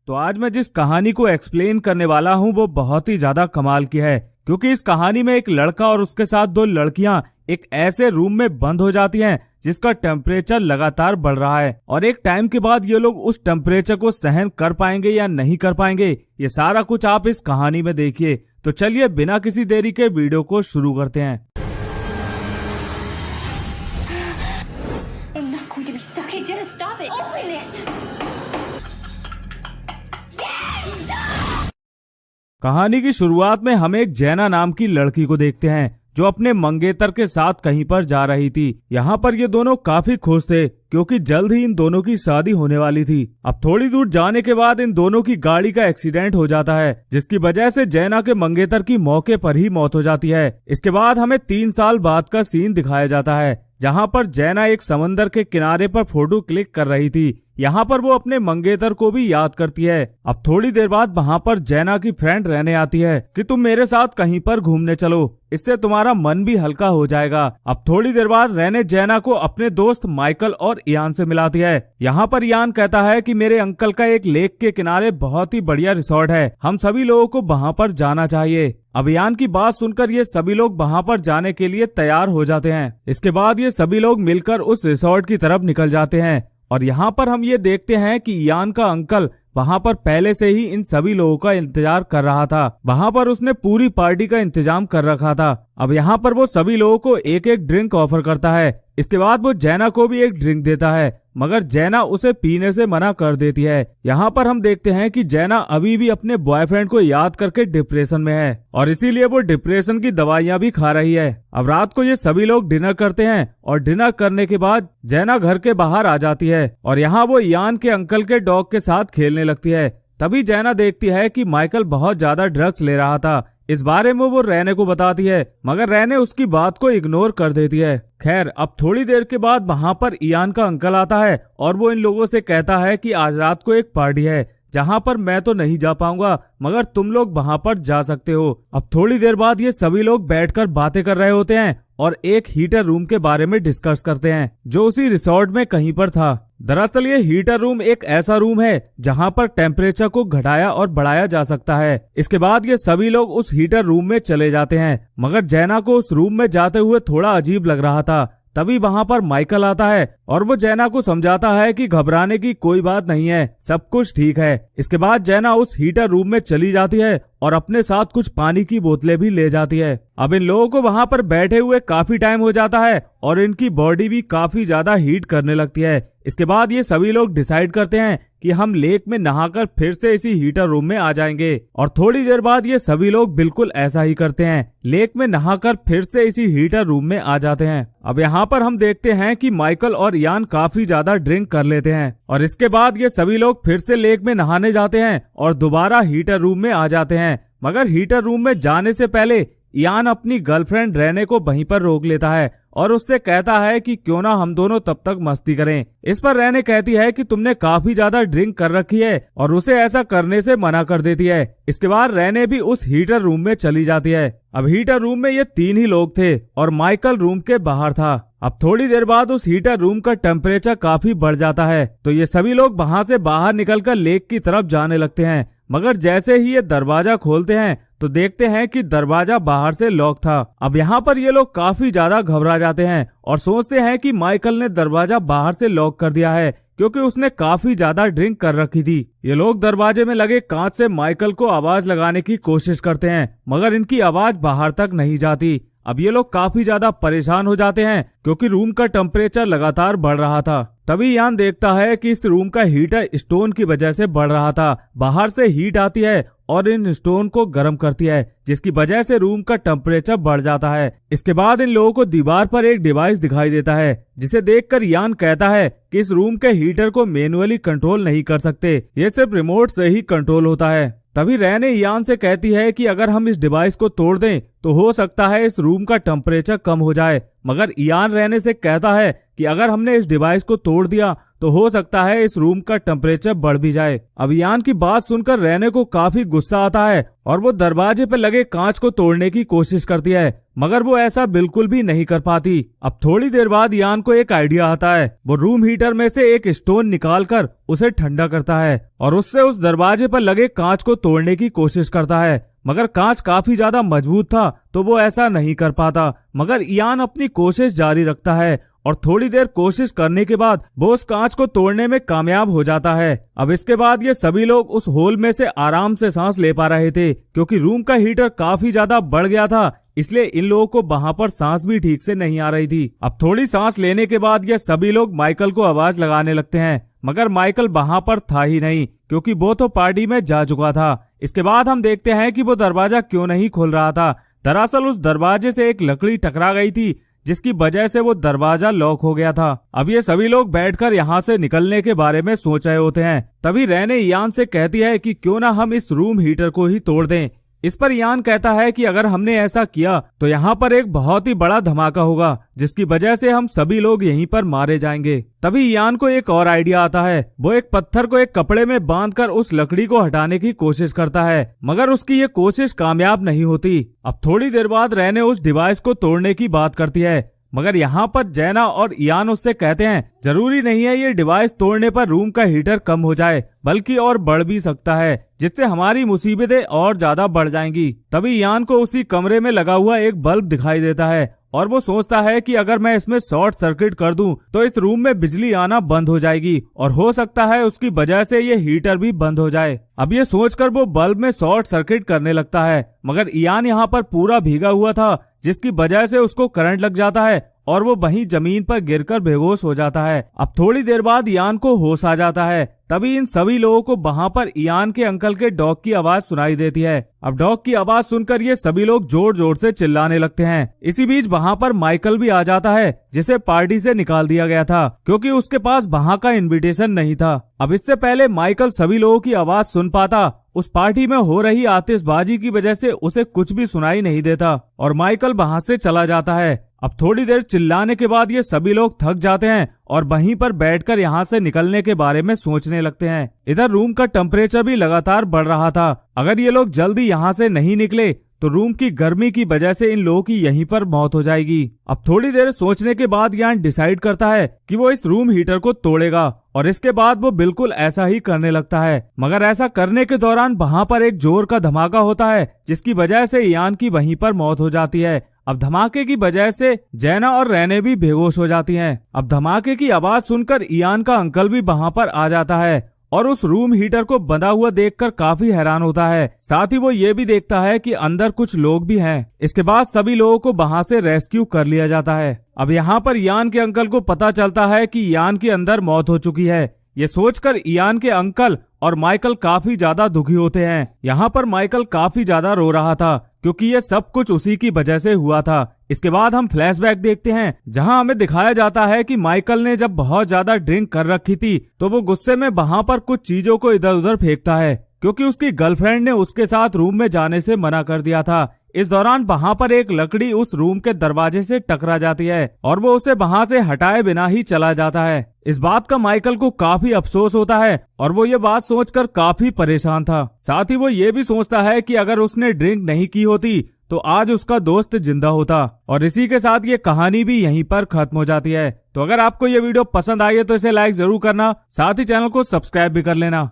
तो आज मैं जिस कहानी को एक्सप्लेन करने वाला हूँ वो बहुत ही ज्यादा कमाल की है, क्योंकि इस कहानी में एक लड़का और उसके साथ दो लड़कियां एक ऐसे रूम में बंद हो जाती हैं जिसका टेम्परेचर लगातार बढ़ रहा है, और एक टाइम के बाद ये लोग उस टेम्परेचर को सहन कर पाएंगे या नहीं कर पाएंगे, ये सारा कुछ आप इस कहानी में देखिए। तो चलिए बिना किसी देरी के वीडियो को शुरू करते हैं। I'm not going to be stuck. Hey, Jenna, stop it. Open it. कहानी की शुरुआत में हम एक जैना नाम की लड़की को देखते हैं जो अपने मंगेतर के साथ कहीं पर जा रही थी। यहाँ पर ये दोनों काफी खुश थे क्योंकि जल्द ही इन दोनों की शादी होने वाली थी। अब थोड़ी दूर जाने के बाद इन दोनों की गाड़ी का एक्सीडेंट हो जाता है, जिसकी वजह से जैना के मंगेतर की मौके पर ही मौत हो जाती है। इसके बाद हमें 3 साल बाद का सीन दिखाया जाता है जहाँ पर जैना एक समंदर के किनारे पर फोटो क्लिक कर रही थी। यहाँ पर वो अपने मंगेतर को भी याद करती है। अब थोड़ी देर बाद वहाँ पर जैना की फ्रेंड रहने आती है कि तुम मेरे साथ कहीं पर घूमने चलो, इससे तुम्हारा मन भी हल्का हो जाएगा। अब थोड़ी देर बाद रहने जैना को अपने दोस्त माइकल और इयान से मिलाती है। यहाँ पर इयान कहता है कि मेरे अंकल का एक लेक के किनारे बहुत ही बढ़िया रिसोर्ट है, हम सभी लोगों को वहाँ पर जाना चाहिए। अब इयान की बात सुनकर ये सभी लोग वहाँ पर जाने के लिए तैयार हो जाते हैं। इसके बाद ये सभी लोग मिलकर उस रिसोर्ट की तरफ निकल जाते हैं, और यहाँ पर हम ये देखते हैं कि इयान का अंकल वहाँ पर पहले से ही इन सभी लोगों का इंतजार कर रहा था। वहाँ पर उसने पूरी पार्टी का इंतजाम कर रखा था। अब यहाँ पर वो सभी लोगों को एक एक ड्रिंक ऑफर करता है। इसके बाद वो जैना को भी एक ड्रिंक देता है, मगर जैना उसे पीने से मना कर देती है। यहाँ पर हम देखते हैं कि जैना अभी भी अपने बॉयफ्रेंड को याद करके डिप्रेशन में है, और इसीलिए वो डिप्रेशन की दवाइयाँ भी खा रही है। अब रात को ये सभी लोग डिनर करते हैं, और डिनर करने के बाद जैना घर के बाहर आ जाती है, और यहाँ वो इयान के अंकल के डॉग के साथ खेलने लगती है। तभी जैना देखती है कि माइकल बहुत ज्यादा ड्रग्स ले रहा था। इस बारे में वो रहने को बताती है, मगर रहने उसकी बात को इग्नोर कर देती है। खैर, अब थोड़ी देर के बाद वहाँ पर इयान का अंकल आता है और वो इन लोगों से कहता है कि आज रात को एक पार्टी है जहाँ पर मैं तो नहीं जा पाऊंगा, मगर तुम लोग वहाँ पर जा सकते हो। अब थोड़ी देर बाद ये सभी लोग बैठकर बातें कर रहे होते हैं और एक हीटर रूम के बारे में डिस्कस करते हैं जो उसी रिसोर्ट में कहीं पर था। दरअसल ये हीटर रूम एक ऐसा रूम है जहाँ पर टेम्परेचर को घटाया और बढ़ाया जा सकता है। इसके बाद ये सभी लोग उस हीटर रूम में चले जाते हैं, मगर जैना को उस रूम में जाते हुए थोड़ा अजीब लग रहा था। तभी वहाँ पर माइकल आता है और वो जैना को समझाता है कि घबराने की कोई बात नहीं है, सब कुछ ठीक है। इसके बाद जैना उस हीटर रूम में चली जाती है और अपने साथ कुछ पानी की बोतलें भी ले जाती है। अब इन लोगों को वहाँ पर बैठे हुए काफी टाइम हो जाता है और इनकी बॉडी भी काफी ज्यादा हीट करने लगती है। इसके बाद ये सभी लोग डिसाइड करते हैं कि हम लेक में नहाकर फिर से इसी हीटर रूम में आ जाएंगे, और थोड़ी देर बाद ये सभी लोग बिल्कुल ऐसा ही करते हैं, लेक में नहाकर फिर से इसी हीटर रूम में आ जाते हैं। अब यहाँ पर हम देखते हैं कि माइकल और इयान काफी ज्यादा ड्रिंक कर लेते हैं, और इसके बाद ये सभी लोग फिर से लेक में नहाने जाते हैं और दोबारा हीटर रूम में आ जाते हैं। मगर हीटर रूम में जाने से पहले इयान अपनी गर्लफ्रेंड रहने को वहीं पर रोक लेता है और उससे कहता है कि क्यों ना हम दोनों तब तक मस्ती करें। इस पर रहने कहती है कि तुमने काफी ज्यादा ड्रिंक कर रखी है, और उसे ऐसा करने से मना कर देती है। इसके बाद रहने भी उस हीटर रूम में चली जाती है। अब हीटर रूम में ये 3 ही लोग थे और माइकल रूम के बाहर था। अब थोड़ी देर बाद उस हीटर रूम का टेम्परेचर काफी बढ़ जाता है, तो ये सभी लोग वहाँ से बाहर निकलकर लेक की तरफ जाने लगते हैं। मगर जैसे ही ये दरवाजा खोलते हैं तो देखते हैं कि दरवाजा बाहर से लॉक था। अब यहाँ पर ये लोग काफी ज्यादा घबरा जाते हैं और सोचते हैं कि माइकल ने दरवाजा बाहर से लॉक कर दिया है, क्योंकि उसने काफी ज्यादा ड्रिंक कर रखी थी। ये लोग दरवाजे में लगे कांच से माइकल को आवाज लगाने की कोशिश करते हैं, मगर इनकी आवाज बाहर तक नहीं जाती। अब ये लोग काफी ज्यादा परेशान हो जाते हैं क्योंकि रूम का टेम्परेचर लगातार बढ़ रहा था। तभी इयान देखता है कि इस रूम का हीटर स्टोन की वजह से बढ़ रहा था। बाहर से हीट आती है और इन स्टोन को गर्म करती है, जिसकी वजह से रूम का टेम्परेचर बढ़ जाता है। इसके बाद इन लोगों को दीवार पर एक डिवाइस दिखाई देता है, जिसे देखकर इयान कहता है कि इस रूम के हीटर को मैन्युअली कंट्रोल नहीं कर सकते, ये सिर्फ रिमोट से ही कंट्रोल होता है। तभी रहने इयान से कहती है कि अगर हम इस डिवाइस को तोड़ दें तो हो सकता है इस रूम का टेम्परेचर कम हो जाए, मगर इयान रहने से कहता है कि अगर हमने इस डिवाइस को तोड़ दिया तो हो सकता है इस रूम का टेम्परेचर बढ़ भी जाए। अब यान की बात सुनकर रहने को काफी गुस्सा आता है और वो दरवाजे पे लगे कांच को तोड़ने की कोशिश करती है, मगर वो ऐसा बिल्कुल भी नहीं कर पाती। अब थोड़ी देर बाद यान को एक आइडिया आता है। वो रूम हीटर में से एक स्टोन निकालकर उसे ठंडा करता है और उससे उस दरवाजे पर लगे कांच को तोड़ने की कोशिश करता है, मगर कांच काफी ज्यादा मजबूत था तो वो ऐसा नहीं कर पाता। मगर यान अपनी कोशिश जारी रखता है और थोड़ी देर कोशिश करने के बाद वो उस कांच को तोड़ने में कामयाब हो जाता है। अब इसके बाद ये सभी लोग उस होल में से आराम से सांस ले पा रहे थे, क्योंकि रूम का हीटर काफी ज्यादा बढ़ गया था, इसलिए इन लोगों को वहां पर सांस भी ठीक से नहीं आ रही थी। अब थोड़ी सांस लेने के बाद ये सभी लोग माइकल को आवाज लगाने लगते हैं, मगर माइकल वहां पर था ही नहीं, क्योंकि वो तो पार्टी में जा चुका था। इसके बाद हम देखते हैं कि वो दरवाजा क्यों नहीं खोल रहा था। दरअसल उस दरवाजे से एक लकड़ी टकरा गई थी, जिसकी वजह से वो दरवाजा लॉक हो गया था। अब ये सभी लोग बैठकर यहाँ से निकलने के बारे में सोच रहे होते हैं। तभी रहने यान से कहती है कि क्यों ना हम इस रूम हीटर को ही तोड़ दें। इस पर यान कहता है कि अगर हमने ऐसा किया तो यहाँ पर एक बहुत ही बड़ा धमाका होगा, जिसकी वजह से हम सभी लोग यहीं पर मारे जाएंगे। तभी यान को एक और आइडिया आता है। वो एक पत्थर को एक कपड़े में बांधकर उस लकड़ी को हटाने की कोशिश करता है, मगर उसकी ये कोशिश कामयाब नहीं होती। अब थोड़ी देर बाद रहने उस डिवाइस को तोड़ने की बात करती है, मगर यहाँ पर जैना और यान उससे कहते हैं जरूरी नहीं है ये डिवाइस तोड़ने पर रूम का हीटर कम हो जाए, बल्कि और बढ़ भी सकता है, जिससे हमारी मुसीबतें और ज्यादा बढ़ जाएंगी। तभी यान को उसी कमरे में लगा हुआ एक बल्ब दिखाई देता है और वो सोचता है कि अगर मैं इसमें शॉर्ट सर्किट कर दूं तो इस रूम में बिजली आना बंद हो जाएगी और हो सकता है उसकी वजह से ये हीटर भी बंद हो जाए। अब ये सोचकर वो बल्ब में शॉर्ट सर्किट करने लगता है, मगर यान यहाँ पर पूरा भीगा हुआ था, जिसकी वजह से उसको करंट लग जाता है और वो वहीं जमीन पर गिरकर बेहोश हो जाता है। अब थोड़ी देर बाद यान को होश आ जाता है। तभी इन सभी लोगों को वहां पर यान के अंकल के डॉग की आवाज सुनाई देती है। अब डॉग की आवाज सुनकर ये सभी लोग जोर जोर से चिल्लाने लगते हैं। इसी बीच वहां पर माइकल भी आ जाता है, जिसे पार्टी से निकाल दिया गया था, क्योंकि उसके पास वहां का इनविटेशन नहीं था। अब इससे पहले माइकल सभी लोगों की आवाज सुन पाता, उस पार्टी में हो रही आतिशबाजी की वजह से उसे कुछ भी सुनाई नहीं देता और माइकल वहां से चला जाता है। अब थोड़ी देर चिल्लाने के बाद ये सभी लोग थक जाते हैं और वहीं पर बैठकर यहाँ से निकलने के बारे में सोचने लगते हैं। इधर रूम का टेम्परेचर भी लगातार बढ़ रहा था। अगर ये लोग जल्दी यहाँ से नहीं निकले तो रूम की गर्मी की वजह से इन लोगों की यहीं पर मौत हो जाएगी। अब थोड़ी देर सोचने के बाद यान डिसाइड करता है कि वो इस रूम हीटर को तोड़ेगा और इसके बाद वो बिल्कुल ऐसा ही करने लगता है, मगर ऐसा करने के दौरान वहाँ पर एक जोर का धमाका होता है, जिसकी वजह से यान की वहीं पर मौत हो जाती है। अब धमाके की वजह से जैना और रहने भी बेहोश हो जाती हैं। अब धमाके की आवाज सुनकर यान का अंकल भी वहाँ पर आ जाता है और उस रूम हीटर को बंधा हुआ देखकर काफी हैरान होता है। साथ ही वो ये भी देखता है कि अंदर कुछ लोग भी हैं। इसके बाद सभी लोगों को वहां से रेस्क्यू कर लिया जाता है। अब यहाँ पर यान के अंकल को पता चलता है कि यान के अंदर मौत हो चुकी है। ये सोचकर यान के अंकल और माइकल काफी ज्यादा दुखी होते हैं। यहाँ पर माइकल काफी ज्यादा रो रहा था, क्योंकि ये सब कुछ उसी की वजह से हुआ था। इसके बाद हम फ्लैशबैक देखते हैं, जहां हमें दिखाया जाता है कि माइकल ने जब बहुत ज्यादा ड्रिंक कर रखी थी तो वो गुस्से में वहां पर कुछ चीजों को इधर उधर फेंकता है, क्योंकि उसकी गर्लफ्रेंड ने उसके साथ रूम में जाने से मना कर दिया था। इस दौरान वहां पर एक लकड़ी उस रूम के दरवाजे से टकरा जाती है और वो उसे वहां से हटाए बिना ही चला जाता है। इस बात का माइकल को काफी अफसोस होता है और वो ये बात सोचकर काफी परेशान था। साथ ही वो ये भी सोचता है कि अगर उसने ड्रिंक नहीं की होती तो आज उसका दोस्त जिंदा होता। और इसी के साथ ये कहानी भी यहीं पर खत्म हो जाती है। तो अगर आपको ये वीडियो पसंद आई है तो इसे लाइक जरूर करना, साथ ही चैनल को सब्सक्राइब भी कर लेना।